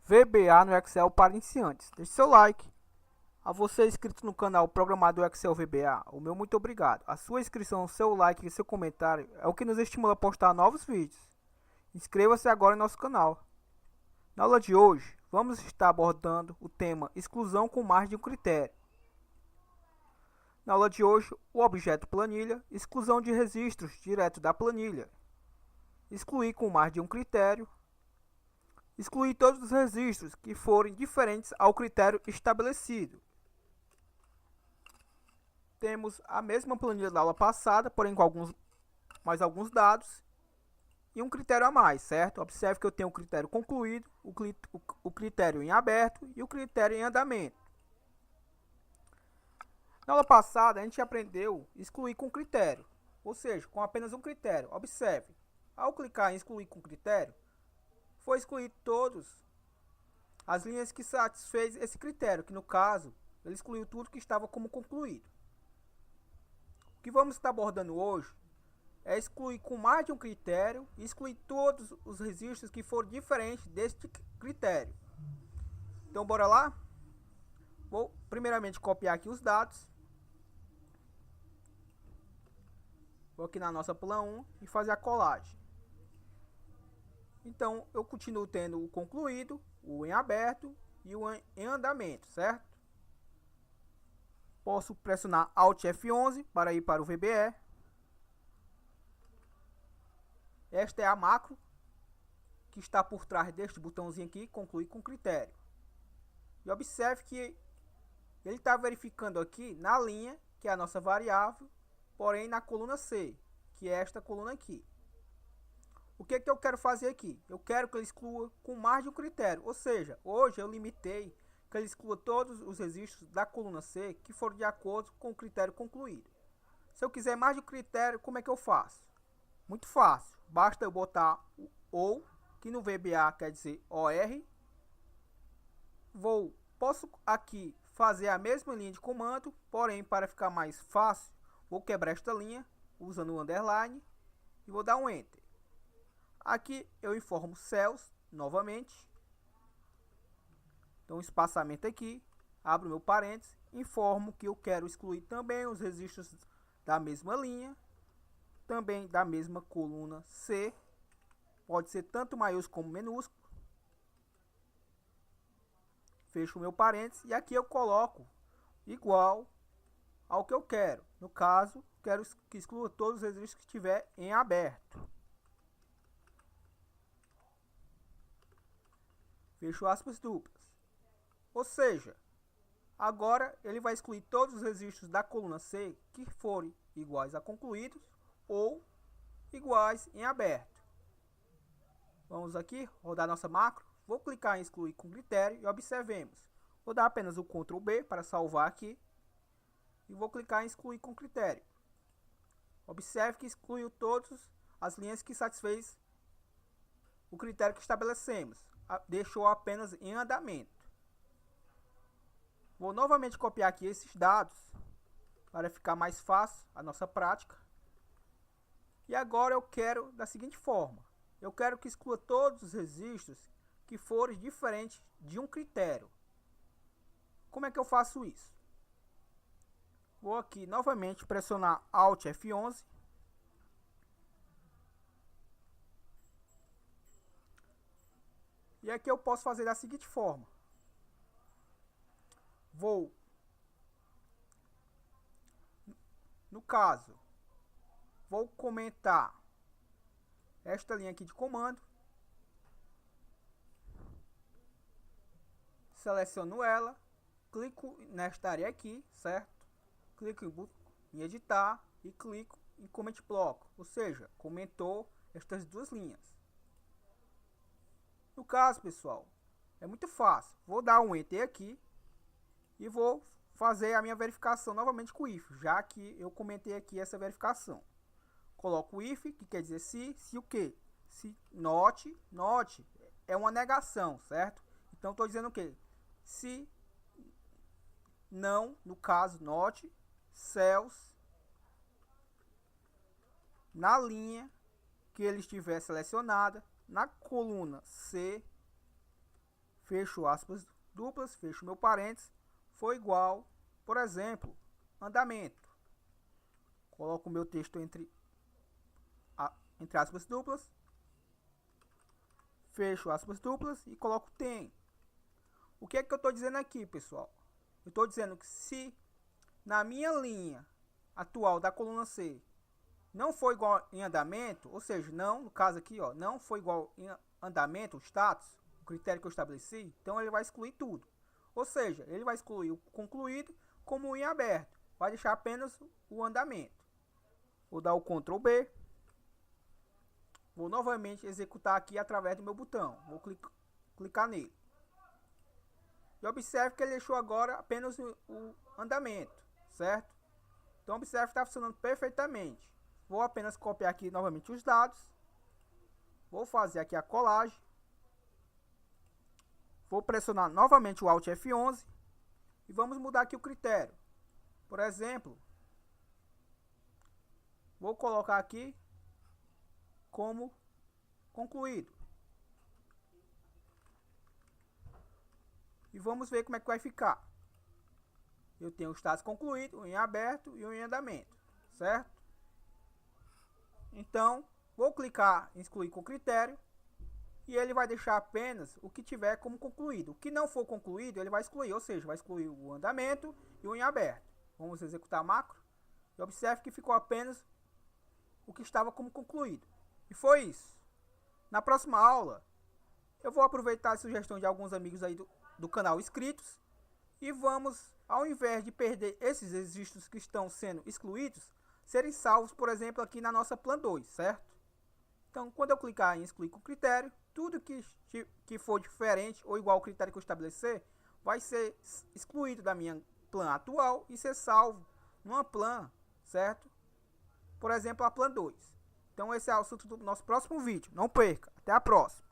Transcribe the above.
VBA no Excel para iniciantes. Deixe seu like. A você inscrito no canal Programador Excel VBA, o meu muito obrigado. A sua inscrição, seu like e seu comentário é o que nos estimula a postar novos vídeos. Inscreva-se agora em nosso canal. Na aula de hoje, vamos estar abordando o tema exclusão com mais de um critério. Na aula de hoje, o objeto planilha, exclusão de registros direto da planilha. Excluir com mais de um critério. Excluir todos os registros que forem diferentes ao critério estabelecido. Temos a mesma planilha da aula passada, porém com mais alguns dados e um critério a mais, certo? Observe que eu tenho o critério concluído, o critério em aberto e o critério em andamento. Na aula passada, a gente aprendeu excluir com critério, ou seja, com apenas um critério. Observe, ao clicar em excluir com critério, foi excluir todas as linhas que satisfez esse critério, que no caso, ele excluiu tudo que estava como concluído. O que vamos estar abordando hoje é excluir com mais de um critério e excluir todos os registros que forem diferentes deste critério. Então, bora lá? Vou primeiramente copiar aqui os dados. Vou aqui na nossa plan 1 e fazer a colagem. Então, eu continuo tendo o concluído, o em aberto e o em andamento, certo? Posso pressionar Alt F11 para ir para o VBE. Esta é a macro que está por trás deste botãozinho aqui, concluir com critério. E observe que ele está verificando aqui na linha, que é a nossa variável, porém na coluna C, que é esta coluna aqui. O que eu quero fazer aqui? Eu quero que ele exclua com mais de um critério, ou seja, hoje eu limitei que ele exclua todos os registros da coluna C que forem de acordo com o critério concluído. Se eu quiser mais de um critério, como é que eu faço? Muito fácil, basta eu botar o OU, que no VBA quer dizer OR. Posso aqui fazer a mesma linha de comando, porém para ficar mais fácil, vou quebrar esta linha usando o underline e vou dar um Enter. Aqui eu informo Cells novamente. Então, espaçamento aqui, abro meu parênteses, informo que eu quero excluir também os registros da mesma linha, também da mesma coluna C, pode ser tanto maiúsculo como minúsculo. Fecho o meu parênteses e aqui eu coloco igual ao que eu quero. No caso, quero que exclua todos os registros que estiver em aberto. Fecho aspas duplas. Ou seja, agora ele vai excluir todos os registros da coluna C que forem iguais a concluídos ou iguais em aberto. Vamos aqui rodar nossa macro. Vou clicar em excluir com critério e observemos. Vou dar apenas o Ctrl B para salvar aqui. E vou clicar em excluir com critério. Observe que excluiu todas as linhas que satisfez o critério que estabelecemos. Deixou apenas em andamento. Vou novamente copiar aqui esses dados para ficar mais fácil a nossa prática. E agora eu quero da seguinte forma. Eu quero que exclua todos os registros que forem diferentes de um critério. Como é que eu faço isso? Vou aqui novamente pressionar Alt F11. E aqui eu posso fazer da seguinte forma. No caso, vou comentar esta linha aqui de comando. Seleciono ela, clico nesta área aqui, certo? Clico em editar e clico em comment block, ou seja, comentou estas duas linhas. No caso, pessoal, é muito fácil. Vou dar um Enter aqui e vou fazer a minha verificação novamente com o if, já que eu comentei aqui essa verificação. Coloco o if, que quer dizer se o quê? Se not é uma negação, certo? Então estou dizendo o quê? Se não, no caso not, cells, na linha que ele estiver selecionada, na coluna C, fecho aspas duplas, fecho meu parênteses, foi igual, por exemplo, andamento. Coloco o meu texto entre aspas duplas, fecho aspas duplas e coloco tem. O que é que eu estou dizendo aqui, pessoal? Eu estou dizendo que se na minha linha atual da coluna C não for igual em andamento, ou seja, não, no caso aqui, ó, não foi igual em andamento, o status, o critério que eu estabeleci, então ele vai excluir tudo. Ou seja, ele vai excluir o concluído como o em aberto, vai deixar apenas o andamento. Vou dar o Ctrl B. Vou novamente executar aqui através do meu botão. Vou clicar nele. E observe que ele deixou agora apenas o andamento, certo? Então observe que está funcionando perfeitamente. Vou apenas copiar aqui novamente os dados. Vou fazer aqui a colagem. Vou pressionar novamente o Alt F11. E vamos mudar aqui o critério. Por exemplo, vou colocar aqui como concluído. E vamos ver como é que vai ficar. Eu tenho o status concluído, o em aberto e o em andamento, certo? Então, vou clicar em excluir com critério e ele vai deixar apenas o que tiver como concluído. O que não for concluído, ele vai excluir, ou seja, vai excluir o andamento e o em aberto. Vamos executar a macro e observe que ficou apenas o que estava como concluído. E foi isso. Na próxima aula, eu vou aproveitar a sugestão de alguns amigos aí do canal inscritos e vamos, ao invés de perder esses registros que estão sendo excluídos, serem salvos, por exemplo, aqui na nossa plan 2, certo? Então, quando eu clicar em excluir com critério, tudo que for diferente ou igual ao critério que eu estabelecer, vai ser excluído da minha plan atual e ser salvo numa plan, certo? Por exemplo, a plan 2. Então, esse é o assunto do nosso próximo vídeo. Não perca. Até a próxima.